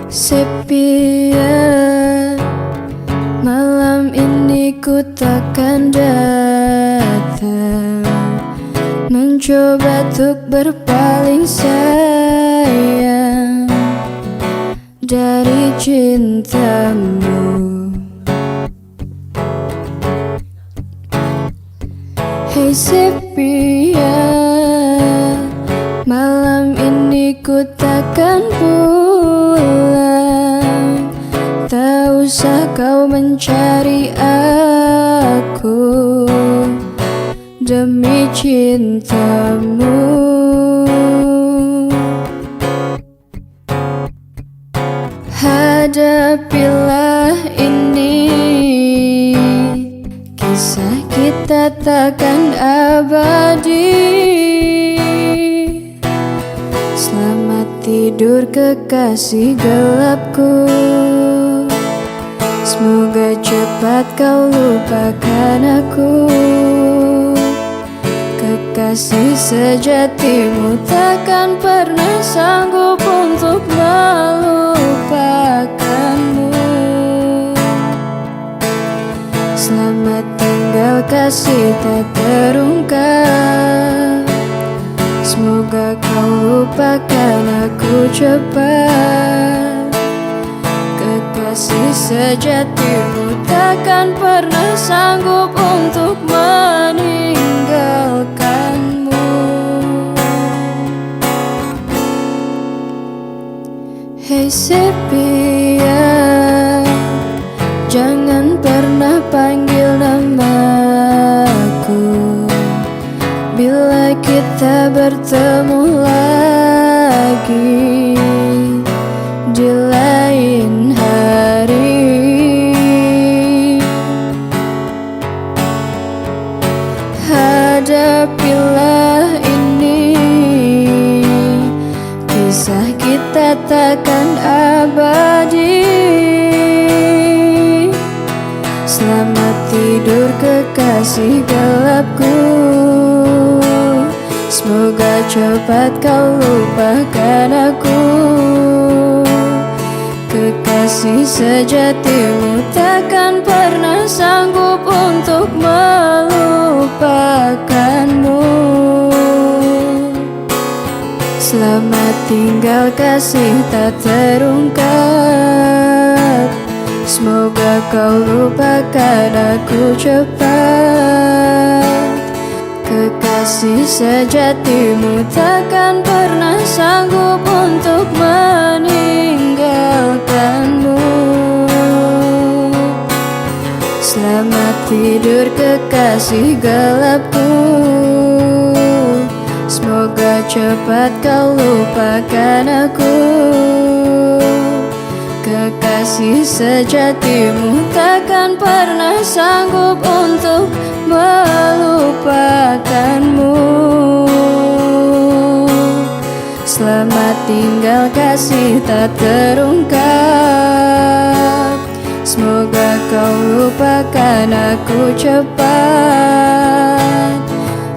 Sepi ya, malam ini ku takkan datang, mencoba untuk berpaling sayang dari cintamu. Hey sepi ya, malam ini ku takkan pulang. Tak usah kau mencari aku demi cintamu. Hadapilah ini, kisah kita takkan abadi. Selamat tidur kekasih gelapku, semoga cepat kau lupakan aku. Kekasih sejatimu takkan pernah sanggup untuk melupakanmu. Selamat tinggal kasih tak terungkap, semoga kau lupakan aku cepat. Kekasih sejatimu takkan pernah sanggup untuk meninggalkanmu. Hey sepi ya, jangan pernah panggil namaku bila kita bertemu lagi di lain hari. Hadapilah ini, kisah kita takkan abadi. Selamat tidur kekasih gelapku, semoga cepat kau lupakan aku. Kekasih sejatimu takkan pernah sanggup untuk melupakanmu. Selamat tinggal kasih tak terungkap, semoga kau lupakan aku cepat. Kekasih sejatimu takkan pernah sanggup untuk meninggalkanmu. Selamat tidur kekasih gelapku, semoga cepat kau lupakan aku. Kekasih sejatimu takkan pernah sanggup untuk melupakanmu. Selamat tinggal kasih tak terungkap, semoga kau lupakan aku cepat.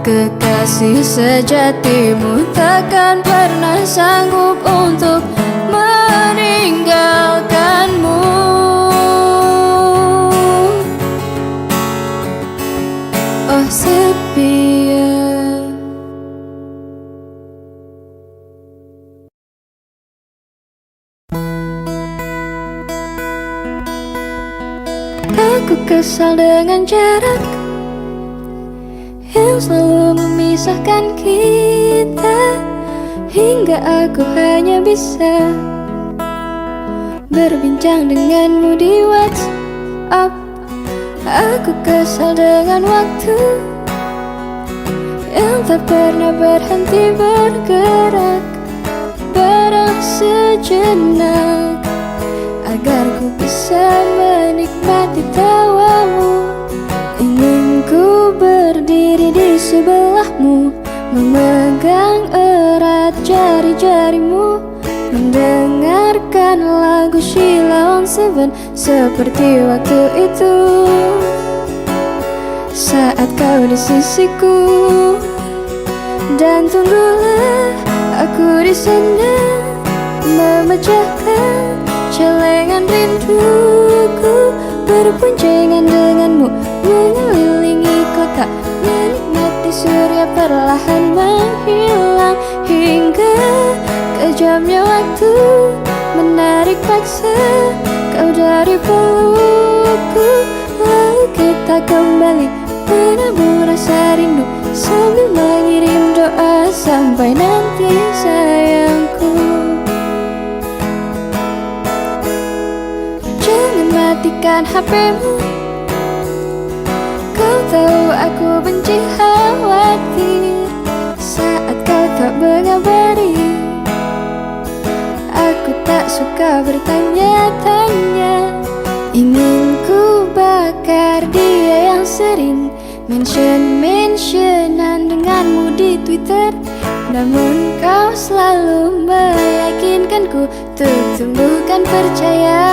Kekasih sejatimu takkan pernah sanggup untuk meninggalkanmu. Oh sepi ya. Aku kesal dengan jarak yang selalu memisahkan kita, hingga aku hanya bisa berbincang denganmu di WhatsApp. Aku kesal dengan waktu yang tak pernah berhenti bergerak. Barang sejenak agar ku bisa menikmati tawamu. Ingin ku berdiri di sebelahmu, memegang erat jari-jarimu, mendengarkan lagu Sheila on Seven seperti waktu itu. Saat kau di sisiku, dan tunggulah aku di sana memecahkan Celengan rinduku berboncengan denganmu, mengelilingi kota, menikmati surya perlahan menghilang, hingga kejamnya waktu menarik paksa kau dari pelukku. Lalu kita kembali menabur rasa rindu sambil mengirim doa sampai nanti sayangku. Jangan matikan HP-mu, kau tahu aku benci khawatir saat kau tak mengabari. Aku tak suka bertanya-tanya, ingin ku bakar dia yang sering mention-mentionan denganmu di Twitter. Namun kau selalu meyakinkanku untuk tumbuhkan percaya,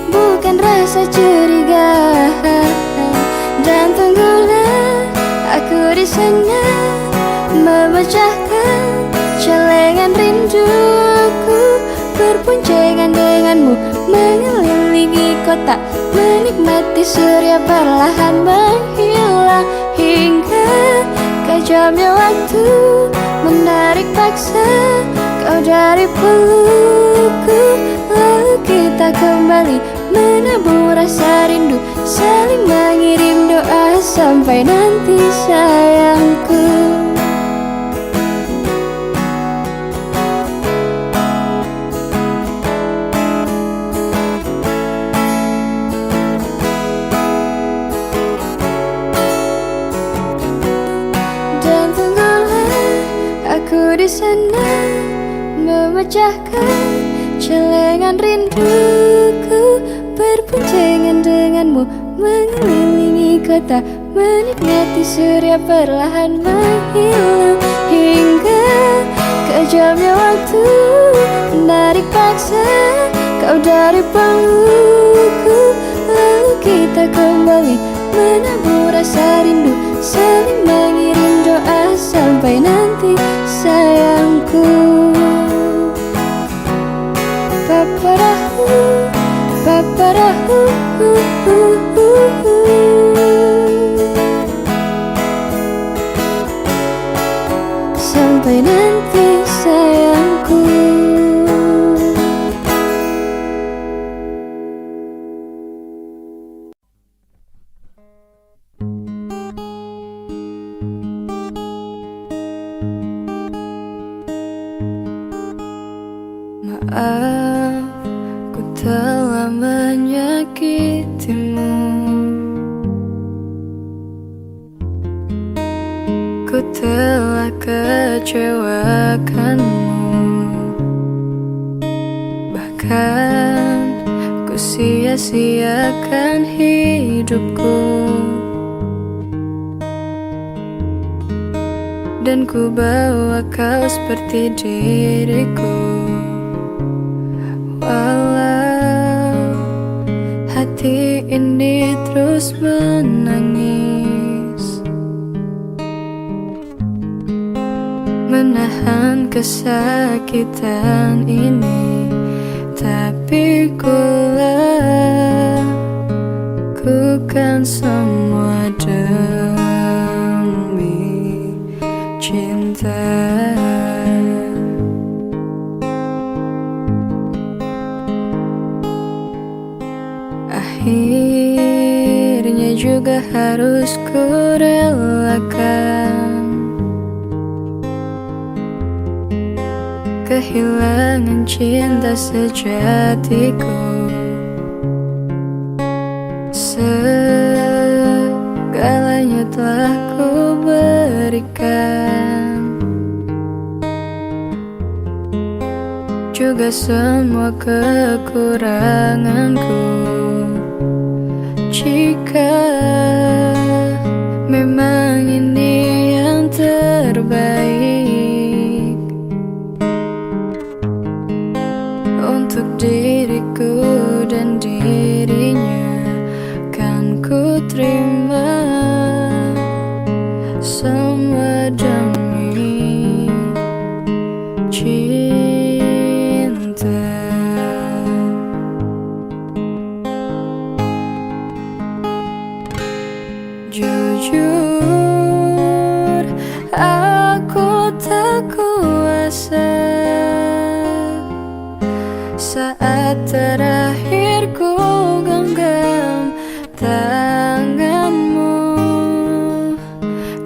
bukan rasa curiga. Dan tunggulah aku di sana memecahkan celengan rinduku, berboncengan denganmu, mengelilingi kota, menikmati surya perlahan menghilang, hingga kejamnya waktu menarik paksa kau dari pelukku. Lalu kita kembali menabur rasa rindu, saling mengirim doa sampai nanti sayangku. Aku di sana memecahkan celengan rinduku, berboncengan denganmu, mengelilingi kota, menikmati surya perlahan menghilang, hingga kejamnya waktu menarik paksa kau dari pelukku. Lalu kita kembali menabur rasa rindu, saling mengirim doa sampai nanti sayangku. Paparahu, paparahu, sampai nanti sayangku. Maaf, ku telah menyakitimu, ku telah kecewakanmu, bahkan ku sia-siakan hidupku, dan ku bawa kau seperti diriku. Walau hati ini terus menangis, menahan kesakitan ini, tapi ku lakukan semua demi cinta. Akhirnya juga harus ku relakan kehilangan cinta sejatiku. Segalanya telah ku berikan, juga semua kekuranganku. Jika memang ini yang terbaik untuk diriku dan dirinya, kan ku terima semua demi cinta. Saat terakhir ku genggam tanganmu,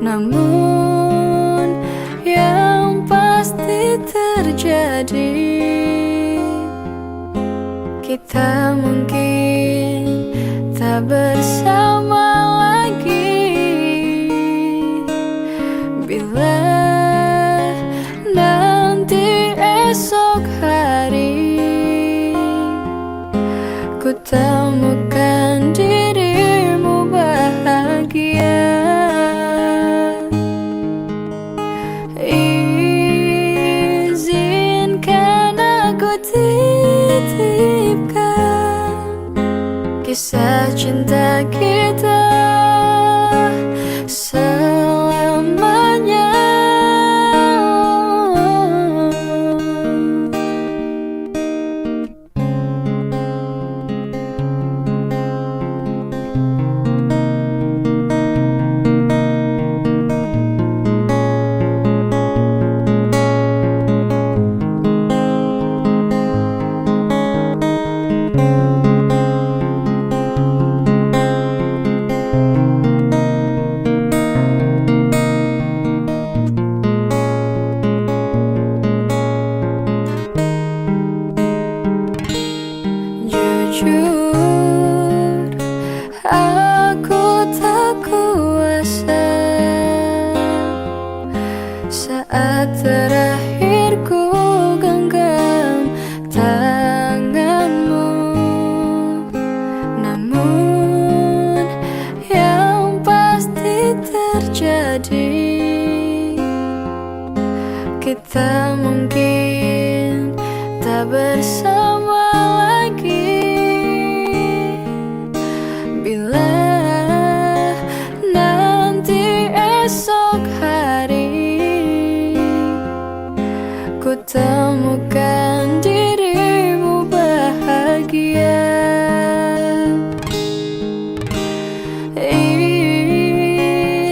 namun yang pasti terjadi, kita mungkin tak bersama lagi. Bila nanti esok hari ku temukan dirimu bahagia, izinkan aku titipkan kisah cinta kita selamanya. Jujur, aku tak kuasa saat terakhir ku genggam tanganmu, namun yang pasti terjadi, kita mungkin tak bersama lagi. Bila nanti esok hari ku temukan dirimu bahagia,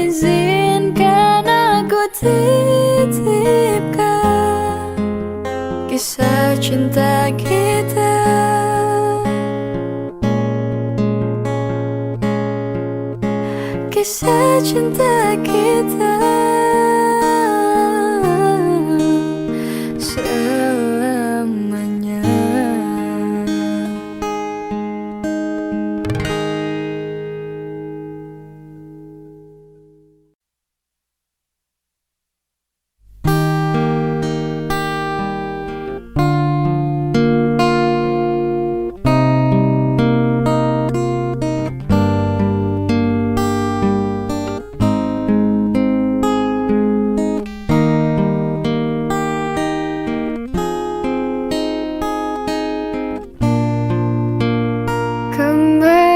izinkan aku titipkan kisah cinta kita kisah cinta kita selamanya.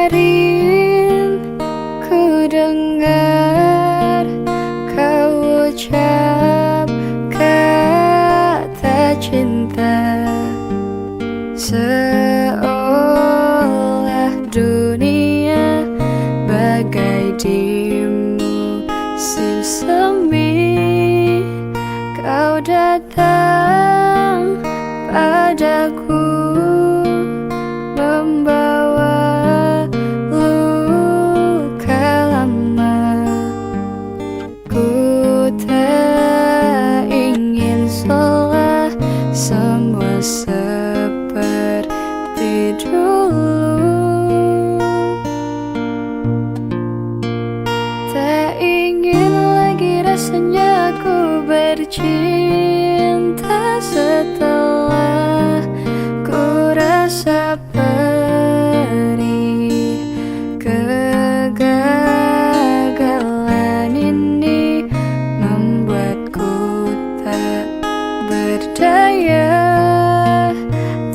Kemarin ku dengar kau ucap kata cinta, seolah dunia bagai di musim semi. Kau datang padaku membawa luka lama. Ku tak ingin seolah semua seperti dulu. Tak ingin lagi rasanya ku bercinta setelah ku rasa perih. Kegagalan ini membuatku tak berdaya.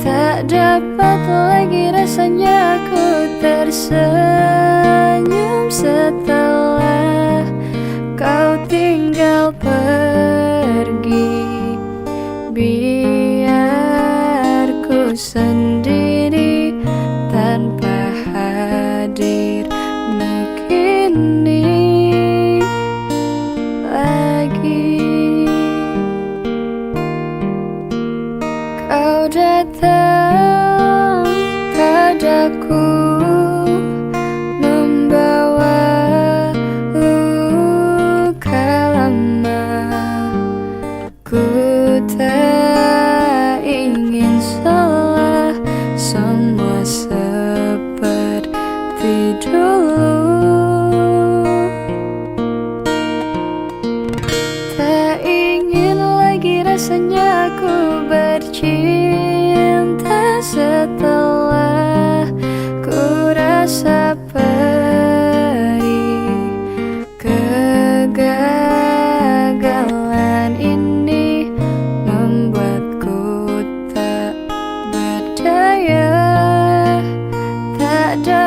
Tak dapat lagi rasanya ku tersenyum setelah kau tinggal pergi. Biar ku sendiri tanpa hadirmu kini lagi. Kau datang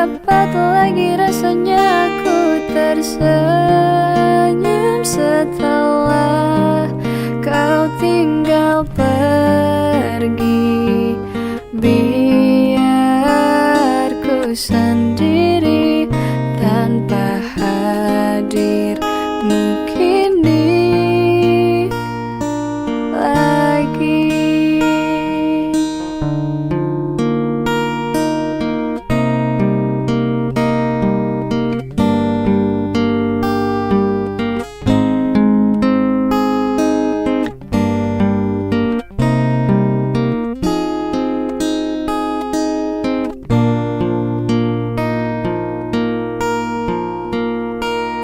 dapat lagi rasanya aku tersenyum setelah kau tinggal pergi. Biar ku sendiri tanpa hadirmu kini lagi.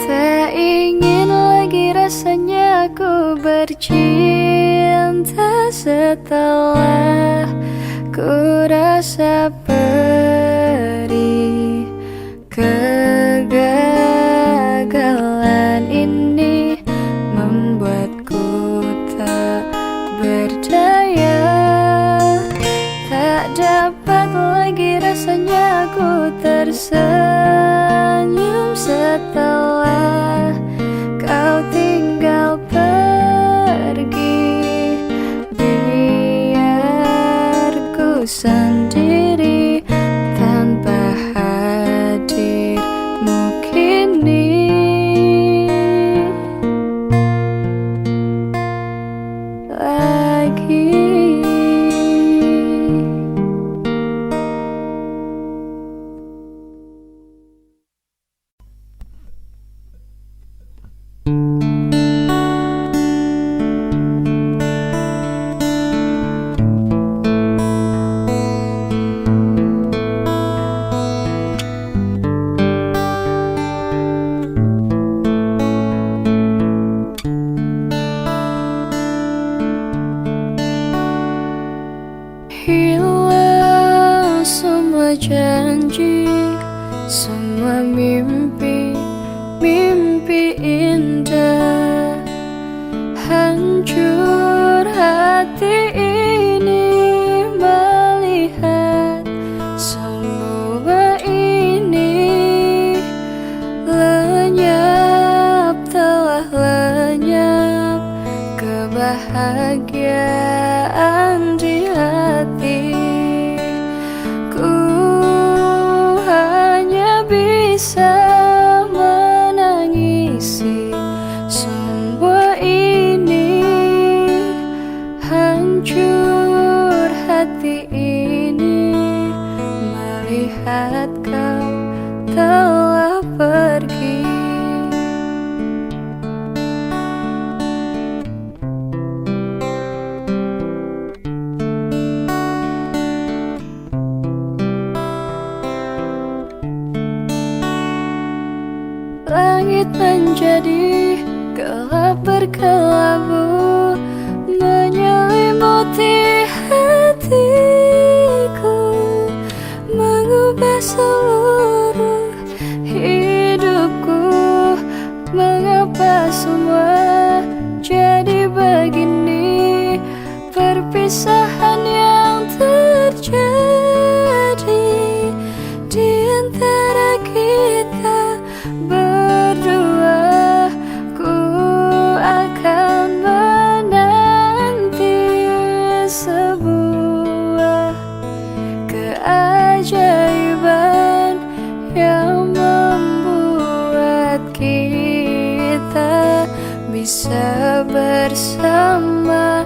Tak ingin lagi rasanya aku bercinta setelah ku rasa perih. Kegagalan ini membuatku tak berdaya. Tak dapat lagi rasanya aku tersenyum setelah kau tinggal pergi. Biar ku sendiri tanpa hadirmu kini lagi. Hilang semua janji, semua mimpi, mimpi indah. Hancur hati ini melihat semua ini. Lenyap, telah lenyap kebahagiaan di hati. Ku hanya bisa menangisi semua ini. Hancur hati ini melihat kau telah pergi. Langit menjadi gelap berkelabu, menyelimuti hatiku, mengubah seluruh hidupku. Mengapa semua jadi begini? Perpisahan yang terjadi di antara kita berdua. Ku akan menanti sebuah keajaiban yang membuat kita bisa bersama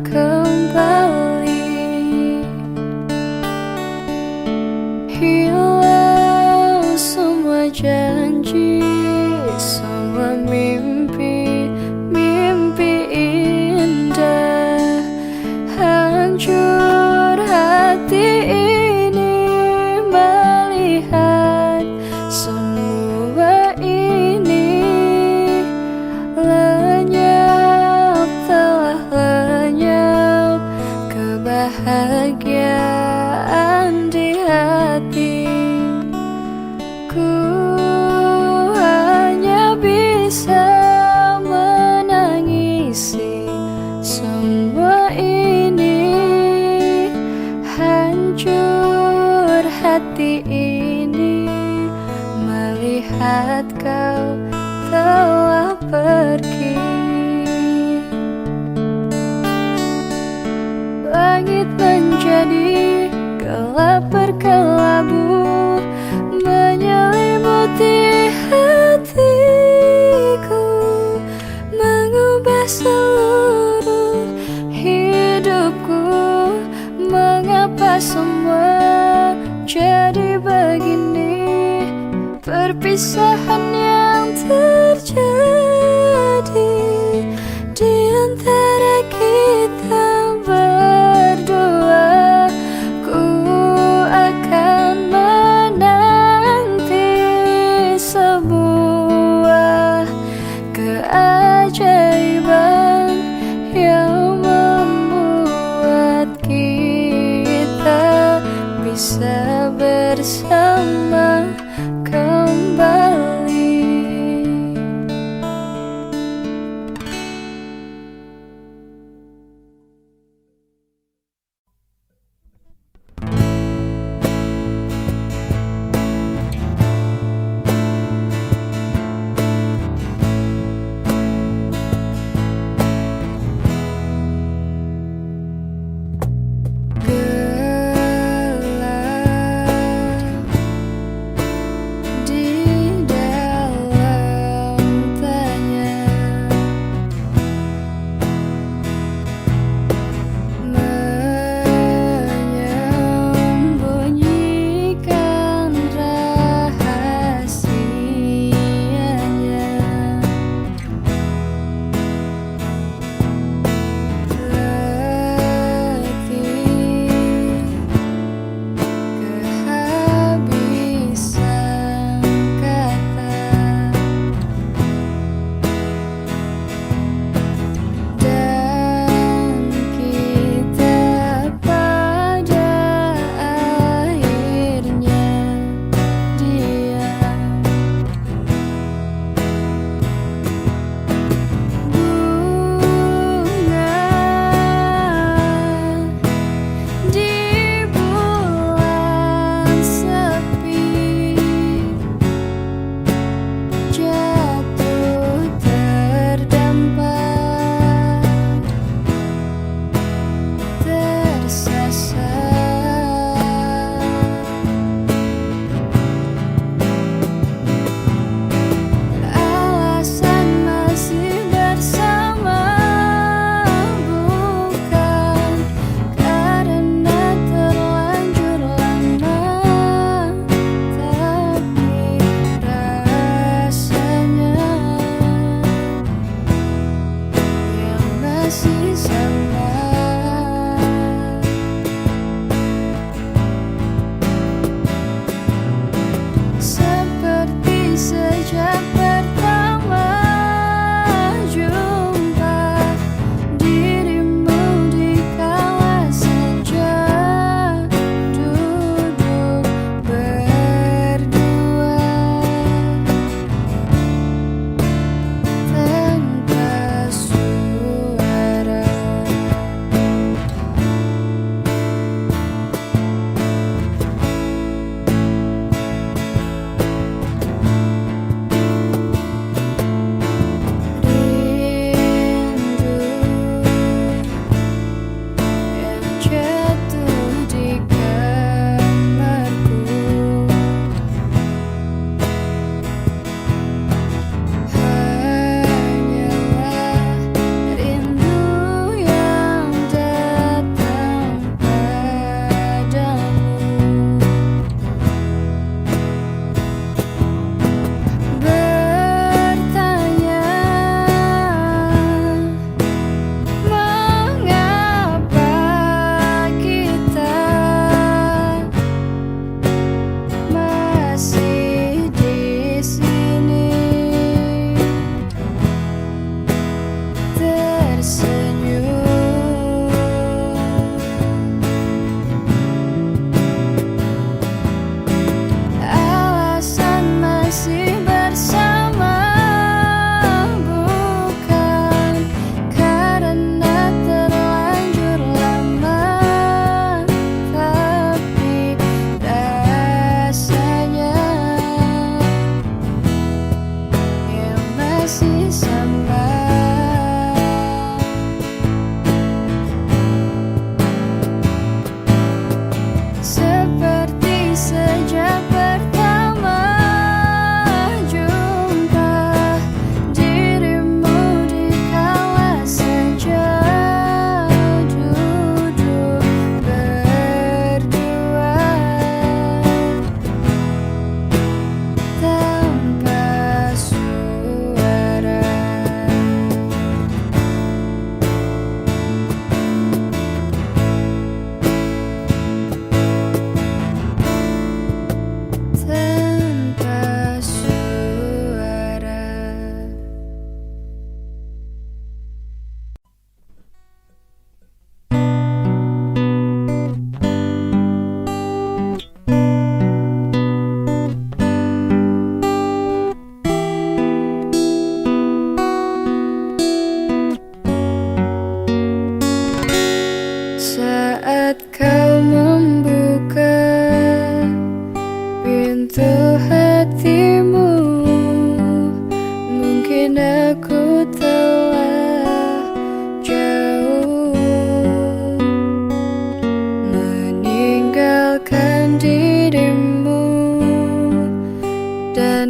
kembali. Hilang semua janji, semua mimpi, mimpi indah. Hancur hati ini melihat semua ini. Lenyap, telah lenyap kebahagiaan di hati. Ku hanya bisa menangisi semua ini. Hancur hati ini saat kau telah pergi. Langit menjadi gelap berkelabu, menyelimuti hatiku, mengubah seluruh hidupku. Mengapa semua jadi begini? Perpisahan yang terjadi di antara kita berdua. Ku akan menanti sebuah keajaiban yang membuat kita bisa bersama kembali. Gelap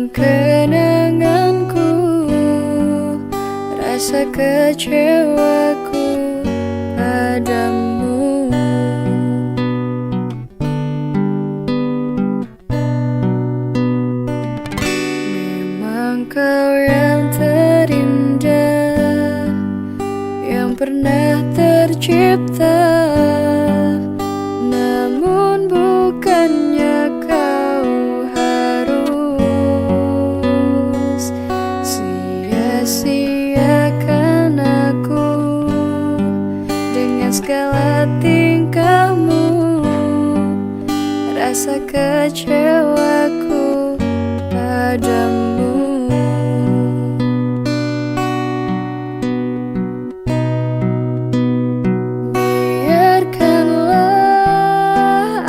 kenanganku, rasa kecewaku padamu. Memang kau yang terindah, yang pernah tercipta, namun bukannya kau harus sia-siakan aku dengan segala tingkahmu, rasa kecewaku padamu. Biarkanlah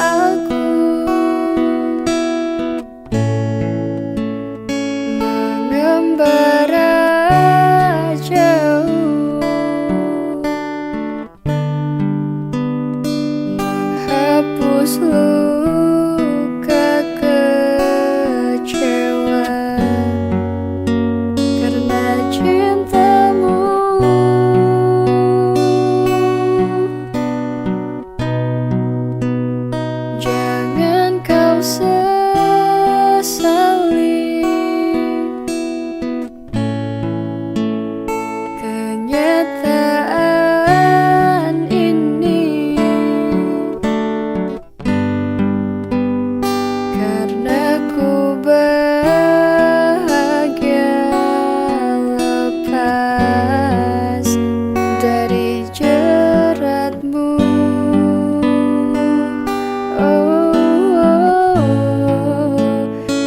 aku mengembara jauh, menghapus luka kecewa karena cintamu. Jangan kau sesali kenyataan ini, karena ku bahagia lepas dari jeratmu.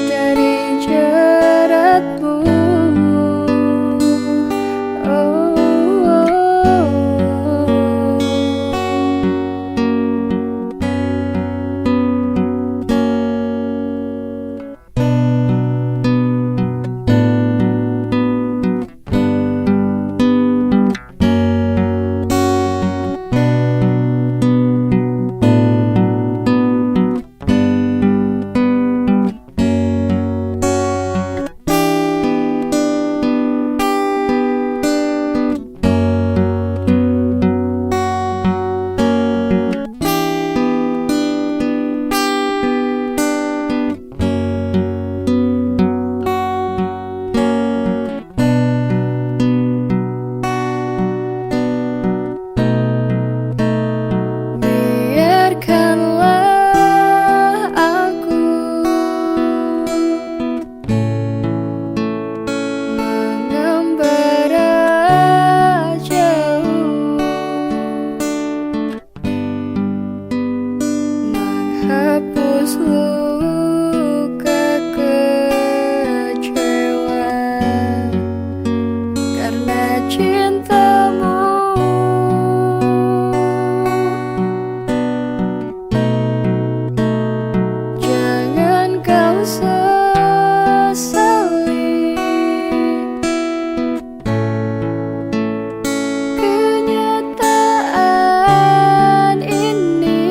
Dari jeratmu. Biarkanlah aku mengembara jauh, menghapus luka kecewa karena cintamu. Jangan kau sesali kenyataan ini,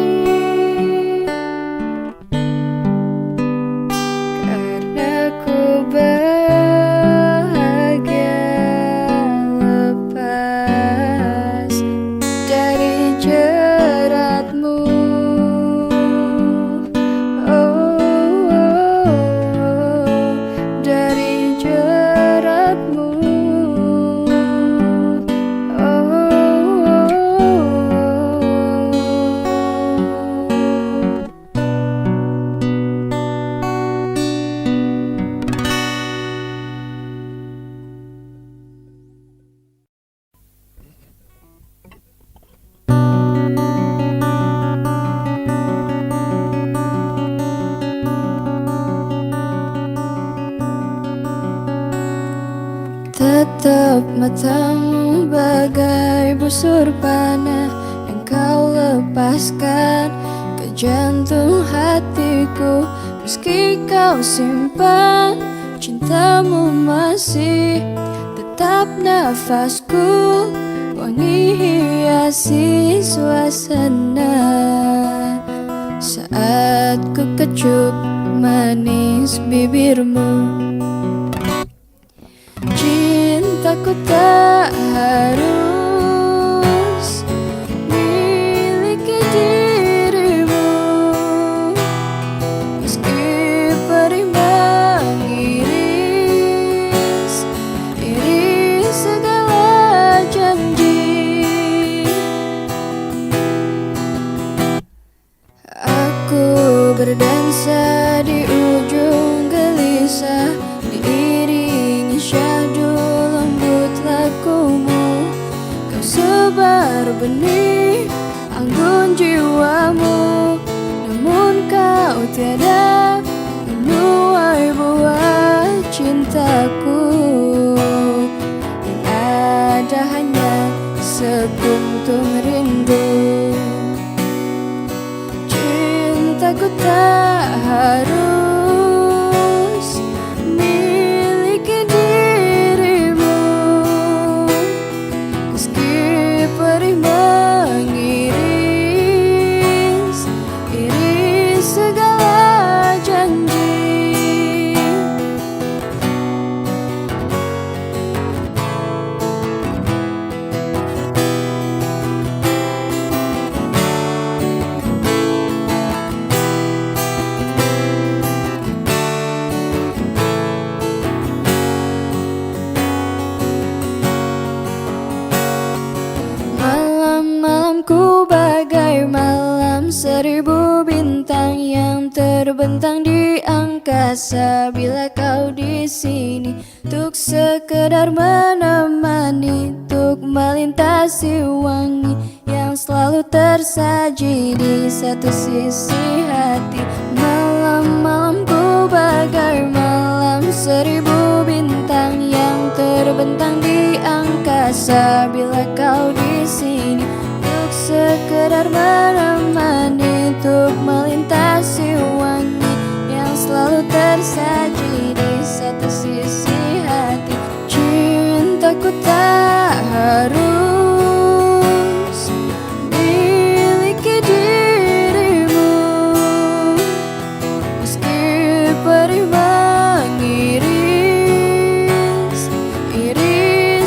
karena ku bahagia lepas dari jeratmu. Dari jeratmu. Tetap matamu bagai busur panah yang kau lepaskan ke jantung hatiku. Meski kau simpan, cintamu masih tetap nafasku, wangi hiasi suasana. Saat ku kecup manis bibirmu, Cintaku tak harus miliki dirimu, meski perih mengiris segala janji. Aku berdansa di ujung gelisah, diiringi syahdu lembut lakumu. Kau sebar benih anggun jiwamu, namun kau tiada menuai buah cintaku. Yang ada hanya sekuntum rindu. Cintaku tak harus miliki dirimu, meski perih mengiris segala janji. Malam-malamku bagai malam seribu bintang yang terbentang di angkasa. Bila kau di sini untuk sekedar menemani, untuk melintasi wangi yang selalu tersaji di satu sisi hati. Malam-malamku bagai malam seribu bintang yang terbentang di angkasa. Bila kau di sini untuk sekedar menemani, untuk melintasi wangi yang selalu tersaji di satu sisi hati. Cintaku tak harus miliki dirimu, meski perih mengiris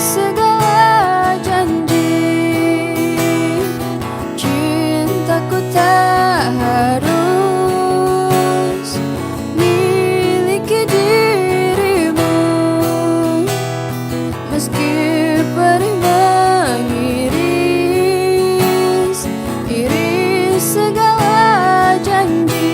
segala janji. Cintaku tak harus miliki dirimu, meski perih mengiris segala janji.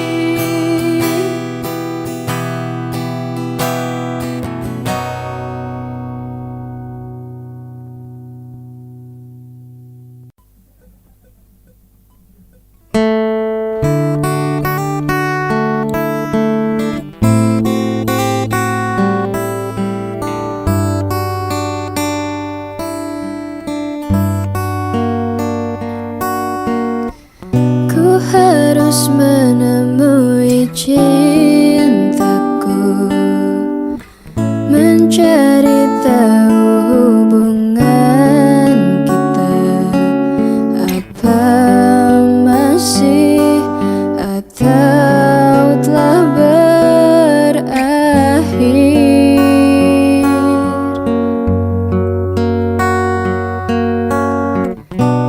Ku harus menemui cintaku, mencari tahu hubungan kita, apa masih atau telah berakhir.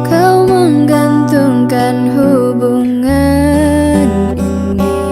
Kau menggantungkan hubungan ini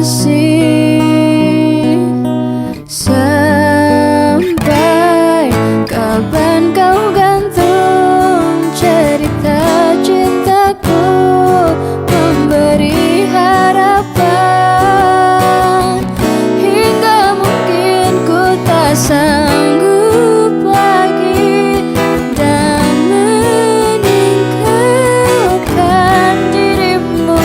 kasih. Sampai kapan kau gantung cerita cintaku, memberi harapan, hingga mungkin ku tak sanggup lagi dan meninggalkan dirimu.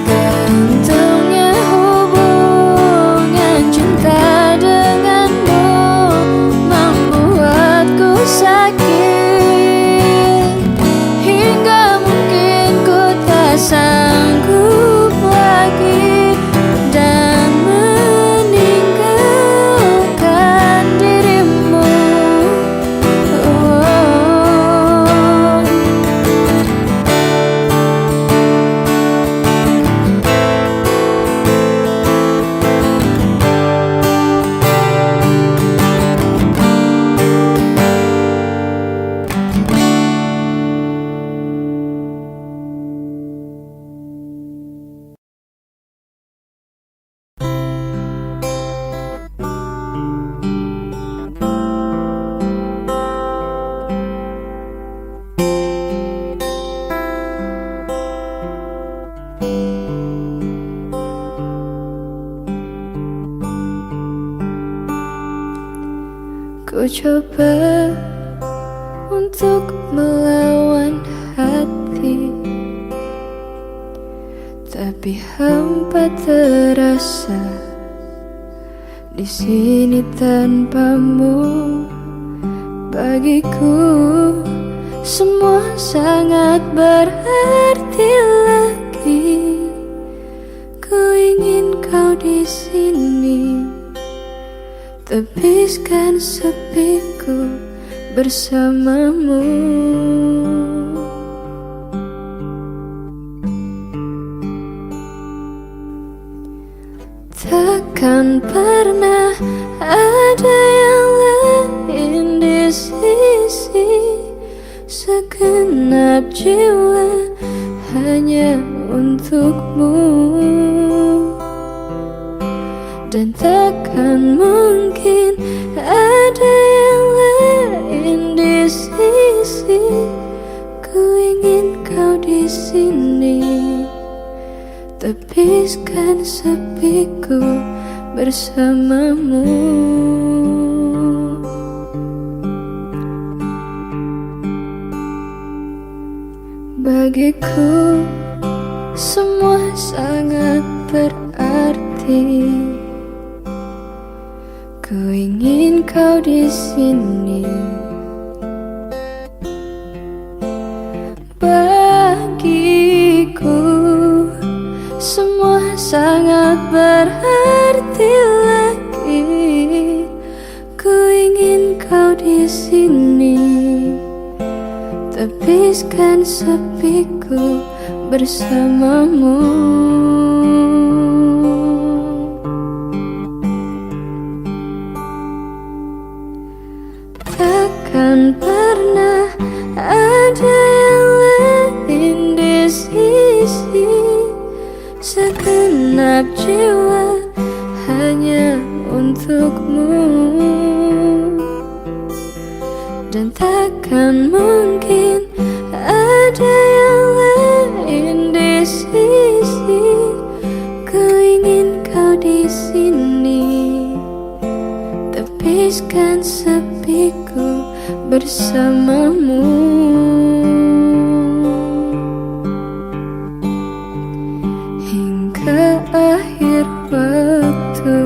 Gantungnya hubungan cinta denganmu membuatku sakit, hingga mungkin ku tak sanggup lagi dan meninggalkan dirimu. Ku coba untuk melawan hati, tapi hampa terasa di sini tanpamu. Bagiku semua sangat berarti lagi. Ku ingin kau di sini, tepiskan sepiku bersamamu. Takkan pernah ada yang lain di sisi, segenap jiwa hanya untukmu. Dan takkan mungkin ada yang lain di sisi. Ku ingin kau di sini, tepiskan sepiku bersamamu. Bagiku semua sangat berarti. Ku ingin kau di sini. Bagiku semua sangat berarti lagi. Ku ingin kau di sini, tepiskan sepiku bersamamu. Takkan pernah ada yang lain di sisi, segenap jiwa hanya untukmu. Dan takkan mungkin ada yang lain di sisi. Ku ingin kau di sini, tepiskan sepiku bersamamu. Hingga akhir waktu.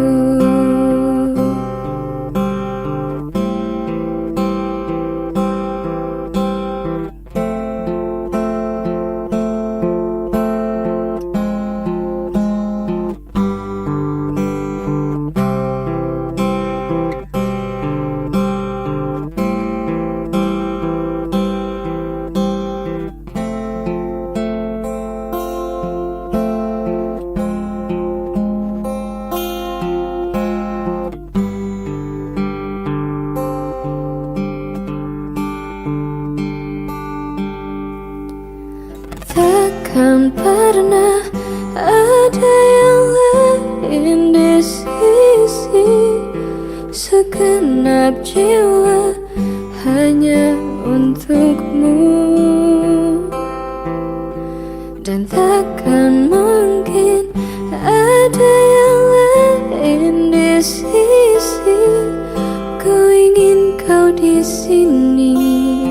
Takkan pernah ada yang lain di sisi segenap jiwa hanya untukmu. Dan takkan mungkin ada yang lain di sisi. Ku ingin kau di sini,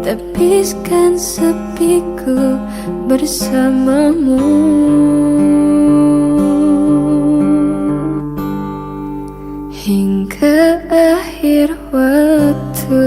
tepiskan sepiku bersamamu. Hingga akhir waktu.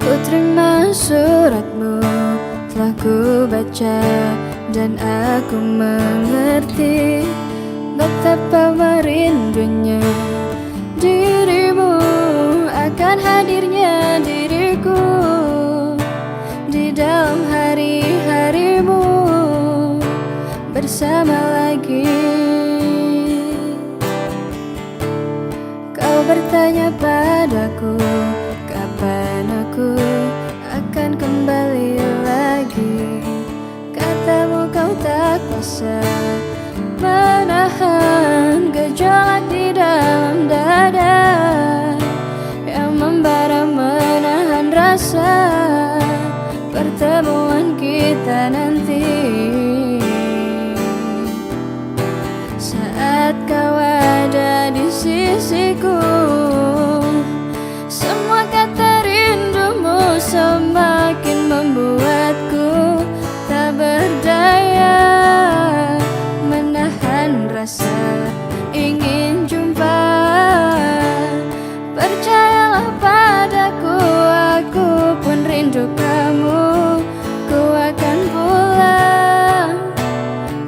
Ku terima suratmu, telah ku baca dan aku mengerti betapa merindunya dirimu, akan hadirnya diriku di dalam hari-harimu bersama lagi. Kau bertanya padaku, kapan aku akan kembali lagi? Katamu kau tak kuasa menahan gejolak di dalam dada yang membara menahan rasa pertemuan kita nanti. Saat kau ada di sisiku, semua kata rindumu semakin membuatku tak berdaya menahan rasa ingin jumpa. Percayalah padaku, aku pun rindu kamu. Ku akan pulang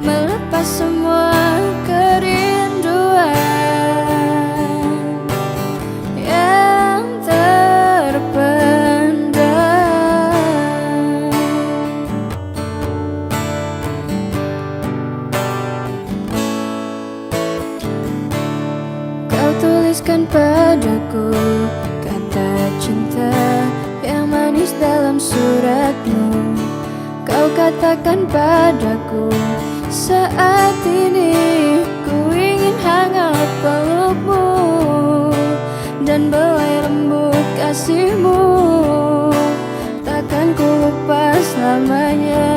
melepas semua kerinduan yang terpendam. Kau tuliskan padaku kata cinta yang manis dalam suratmu. Kau katakan padaku, saat ini ku ingin hangat pelukmu dan belai lembut kasihmu. Takkan ku lupa selamanya.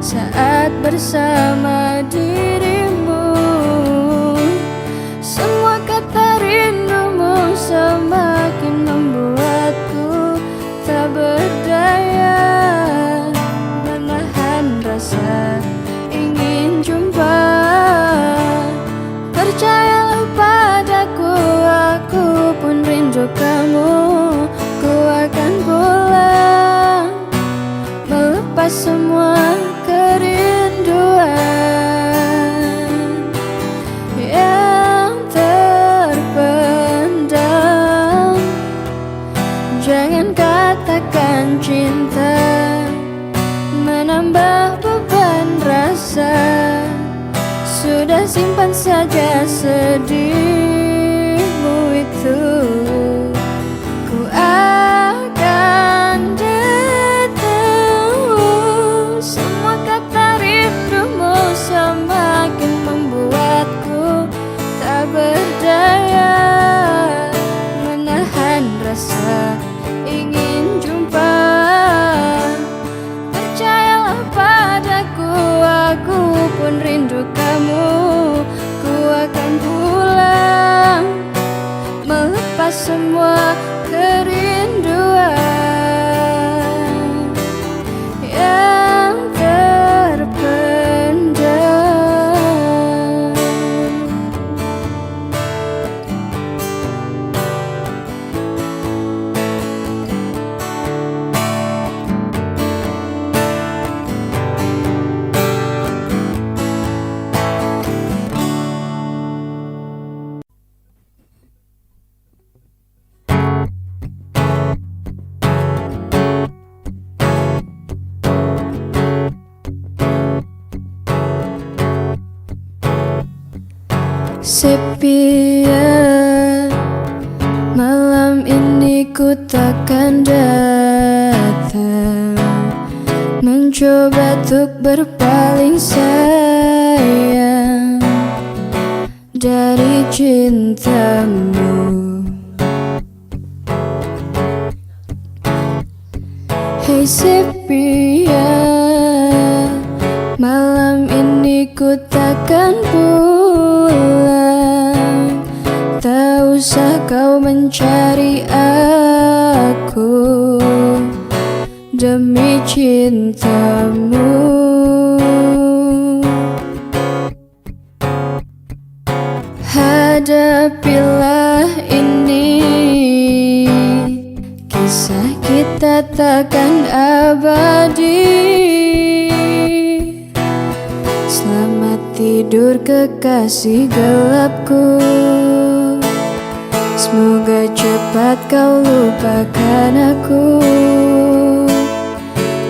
Saat bersama dirimu, semua kata rindumu semakin membuatku tak berdaya menahan rasa ingin jumpa. Percayalah padaku, aku pun rindu kamu. Ku akan pulang melepas semua kerinduan yang terpendam. Jangan katakan cinta menambah beban rasa. Sudah simpan saja sedihmu itu. Ku akan datang. Semua kata rindumu semakin membuatku tak berdaya menahan rasa ingin jumpa. Percayalah padaku, aku pun rindu kamu. Ku akan pulang Sepi ya, malam ini ku takkan datang, mencoba untuk berpaling sayang dari cintamu. Hey sepi ya, malam ini ku takkan pulang. Tak usah kau mencari aku demi cintamu. Hadapilah ini, kisah kita takkan abadi. Selamat tidur kekasih gelapku, semoga cepat kau lupakan aku.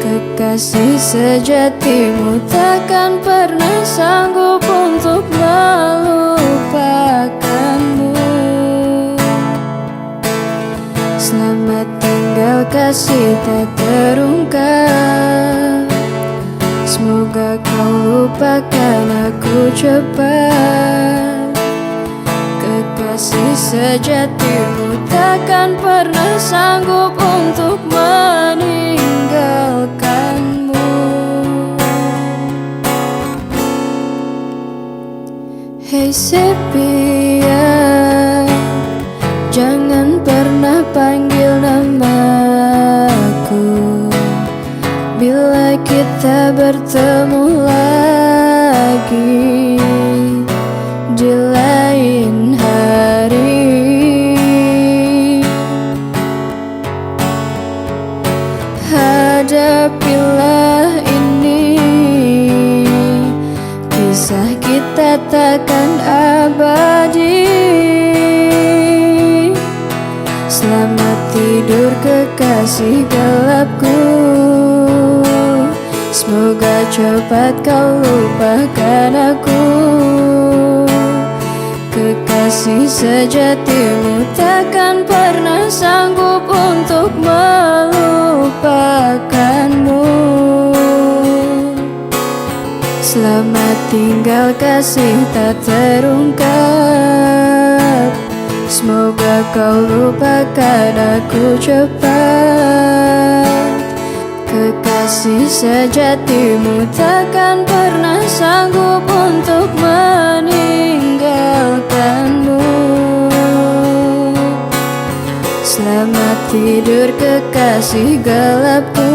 Kekasih sejatimu takkan pernah sanggup untuk melupakanmu. Selamat tinggal kasih tak terungkap, semoga kau lupakan aku cepat. Kekasih sejatimu takkan pernah sanggup untuk meninggalkanmu. Hey sepi ya, jangan pernah panggil namaku bila kita bertemu lagi di lain hari. Hadapilah ini, kisah kita takkan abadi. Selamat tidur kekasih gelapku, semoga cepat kau lupakan aku. Kekasih sejatimu takkan pernah sanggup untuk melupakanmu. Selamat tinggal kasih tak terungkap, semoga kau lupakan aku cepat. Kekasih sejatimu takkan pernah sanggup untuk meninggalkanmu. Selamat tidur kekasih gelapku,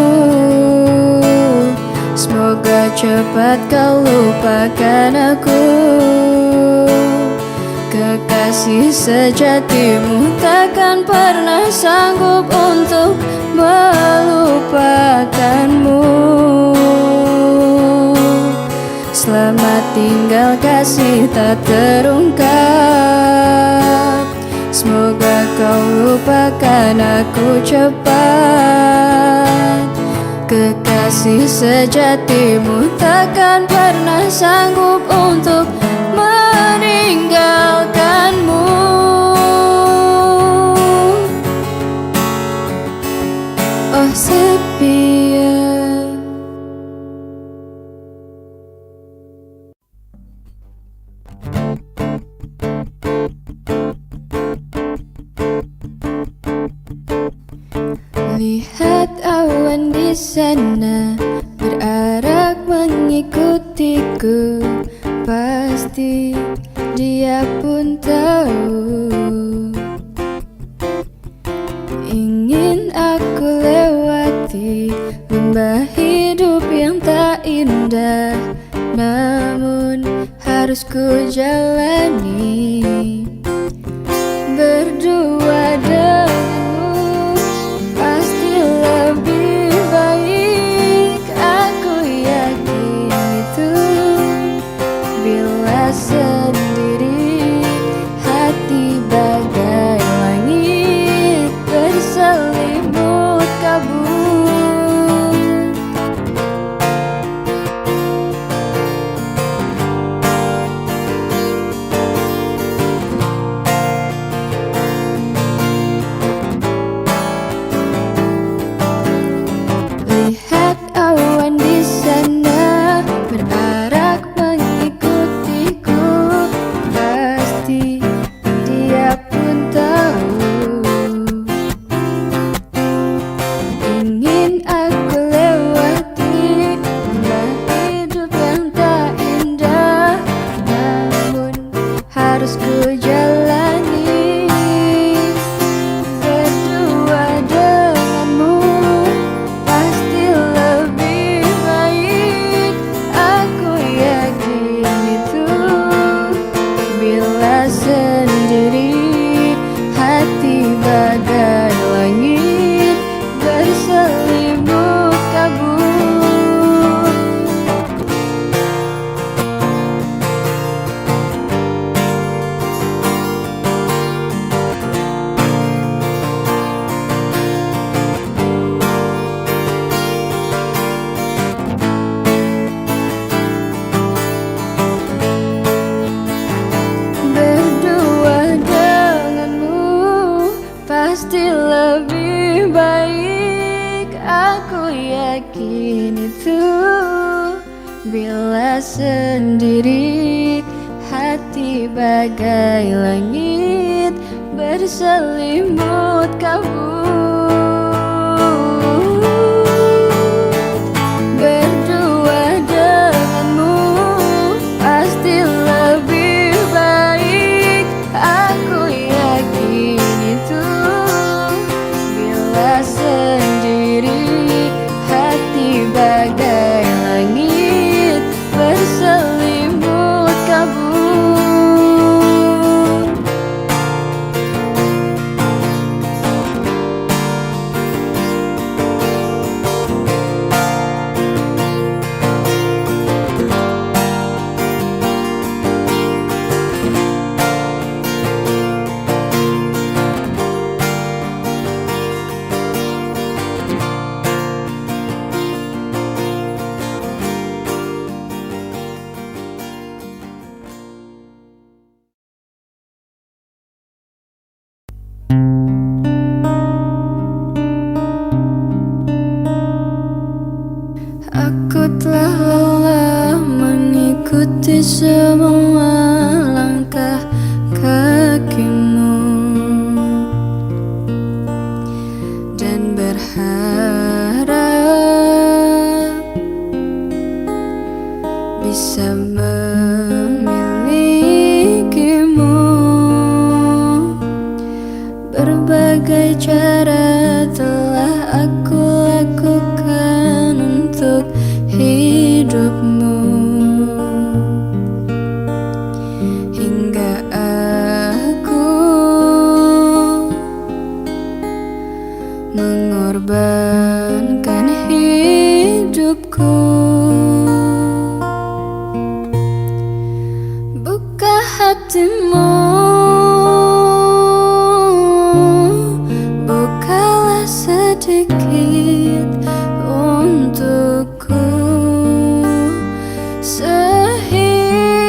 semoga cepat kau lupakan aku. Kekasih sejatimu takkan pernah sanggup untuk melupakanmu. Selamat tinggal kasih tak terungkap, semoga kau lupakan aku cepat. Kekasih sejatimu takkan pernah sanggup untuk meninggalkanmu. Oh sepi ya. Lihat awan di sana berarak mengikutiku, pasti dia pun tahu ingin aku lewati lembah hidup yang tak indah, namun harus ku jalani berdua denganmu. Pasti lebih baik, aku yakin itu. yakin itu. Bila sendiri hati bagai langit berselimut kabut. Berdua denganmu pasti lebih baik, aku yakin itu. Bila sendiri hati bagai langit berselimut kabut. Aku telah lelah mengikuti semua langkah kakimu dan berharap bisa memilikimu. Berbagai cara telah aku lakukan untuk hidupmu, hingga aku mengorbankan hidupku. Buka hatimu, bukalah sedikit untukku, sehingga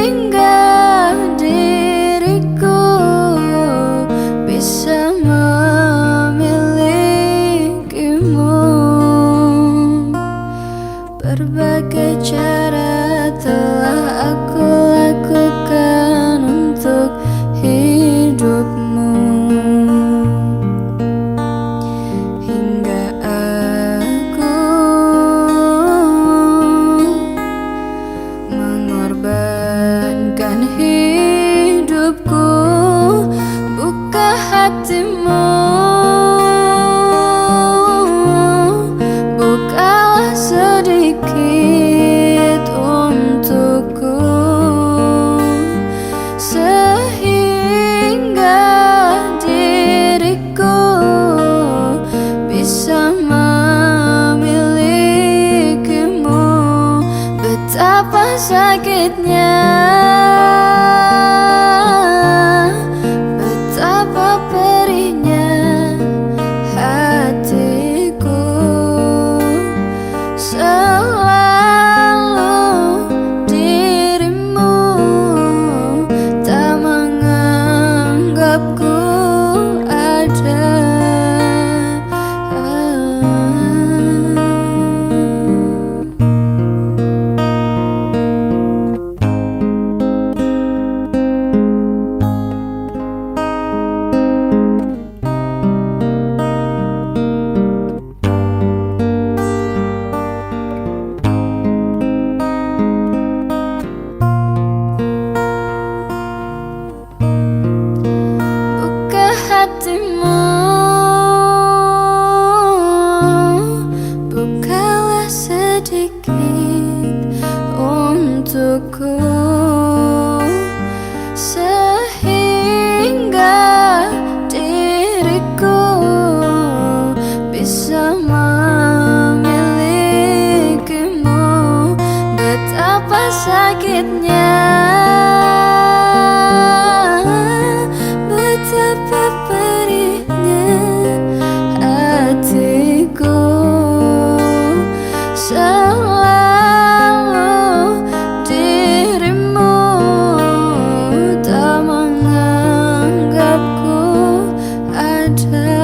diriku bisa memilikimu. Berbagai cara telah aku lakukan untuk hidupmu, hingga aku mengorbankan hidupku. Buka hatimu, bukalah sedikit untukku, sehingga diriku bisa memilikimu. Betapa sakitnya, betapa perihnya hatiku, selalu dirimu tak menganggapku ada. Buka hatimu, bukalah sedikit untukku, sehingga diriku bisa memilikimu. Betapa sakitnya, betapa perihnya hatiku, selalu dirimu tak menganggapku ada.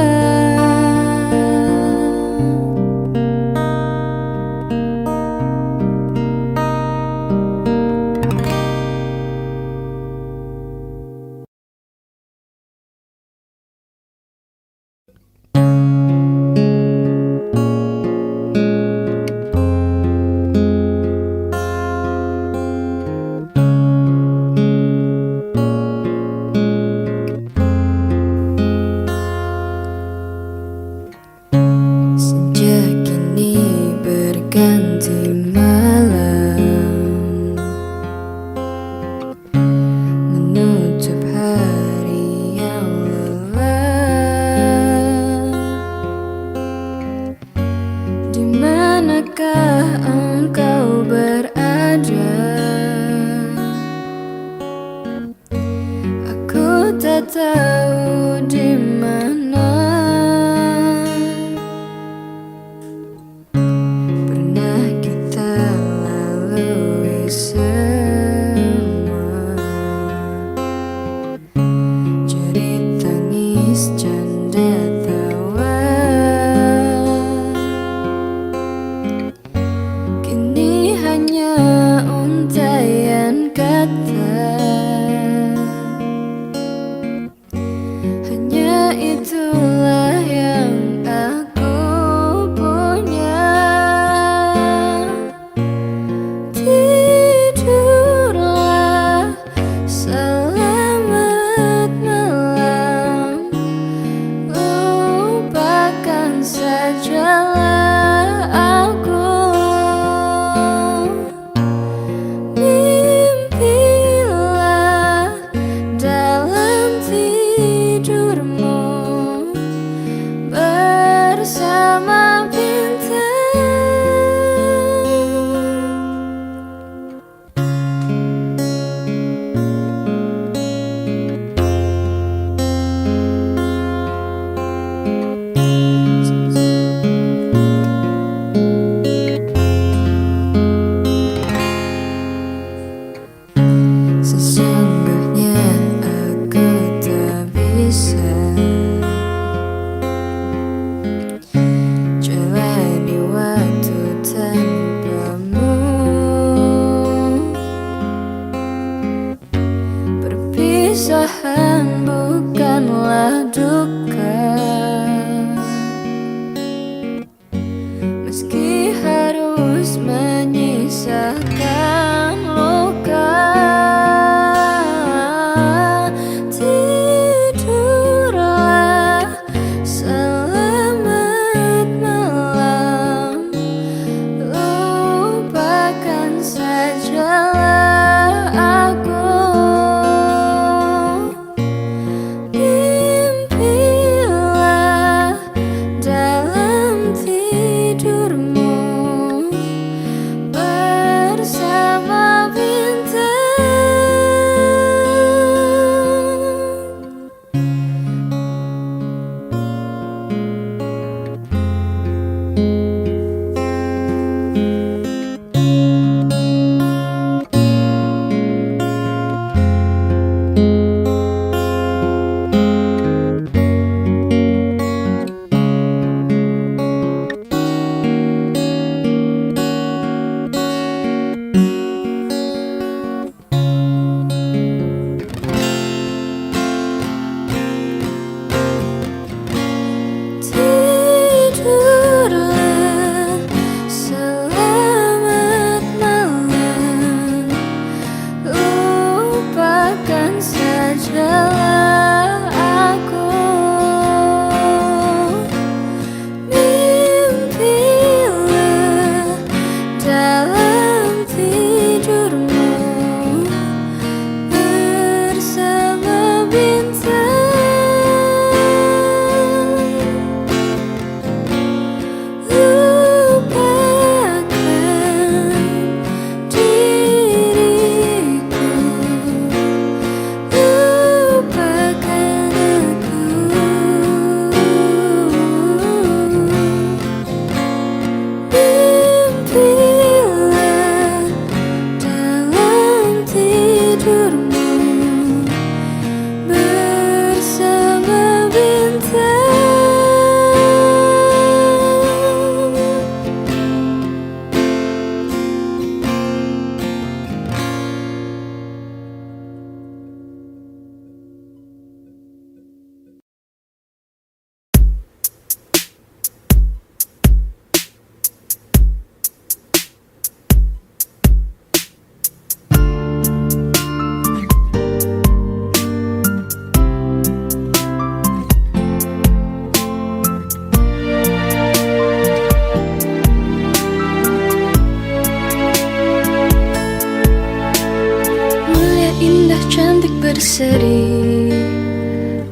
berseri.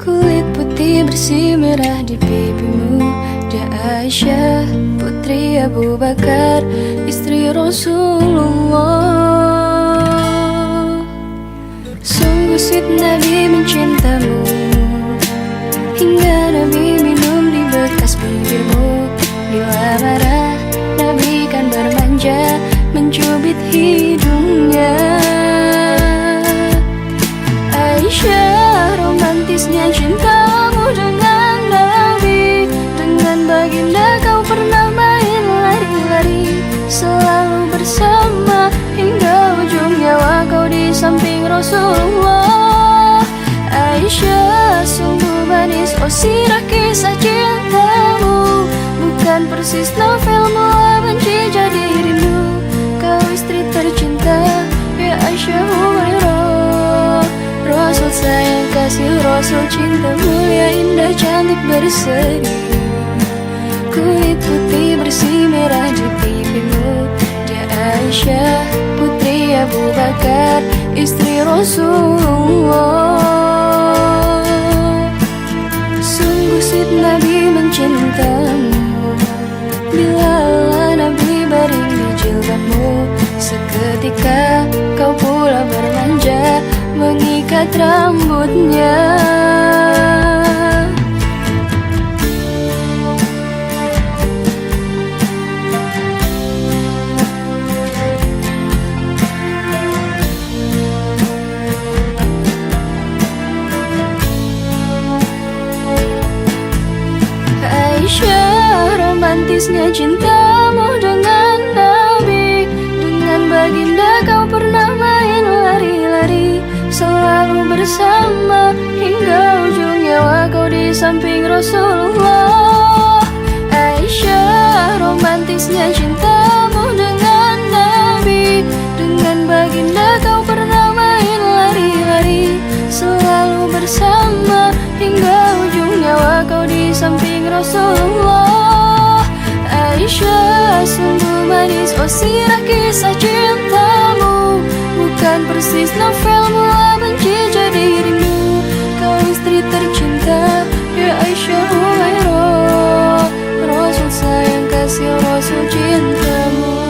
Kulit putih bersih merah di pipimu. Dia Aisyah, putri Abu Bakar, istri Rasulullah. Sungguh sweet Nabi mencintamu, hingga Nabi minum di bekas bibirmu. Bila marah, Nabi kan bermanja, mencubit hidungnya. Aisyah, romantisnya cintamu dengan Nabi. Dengan baginda kau pernah main lari-lari, selalu bersama hingga ujung nyawa kau di samping Rasulullah. Aisyah, sungguh manis oh sirah kisah cintamu. Bukan persis novel mula benci jadi rindu. Kau istri tercinta, ya Aisyah Humairah. Rasul sayang kasih, Rasul cinta mulia indah cantik berseri. Kulit putih bersih merah di pipimu. Dia Aisyah, putri Abu Bakar, istri Rasulullah. Sungguh sweet Nabi mencintamu. Bila Nabi baring di jilbabmu, seketika kau pula bermanja, mengikat rambutnya. Aisyah, romantisnya cintamu dengan Nabi. Dengan baginda kau pernah main lari-lari, selalu bersama hingga ujung nyawa kau di samping Rasulullah. Aisyah, romantisnya cintamu dengan Nabi. Dengan baginda kau pernah main lari-lari, selalu bersama hingga ujung nyawa kau di samping Rasulullah. Aisyah, sungguh manis oh sirah kisah cintamu. Bukan persis novel mula benci jadi rindu. Kau istri tercinta, ya Aisyah Humairah. Rasul sayang kasih, Rasul cintamu.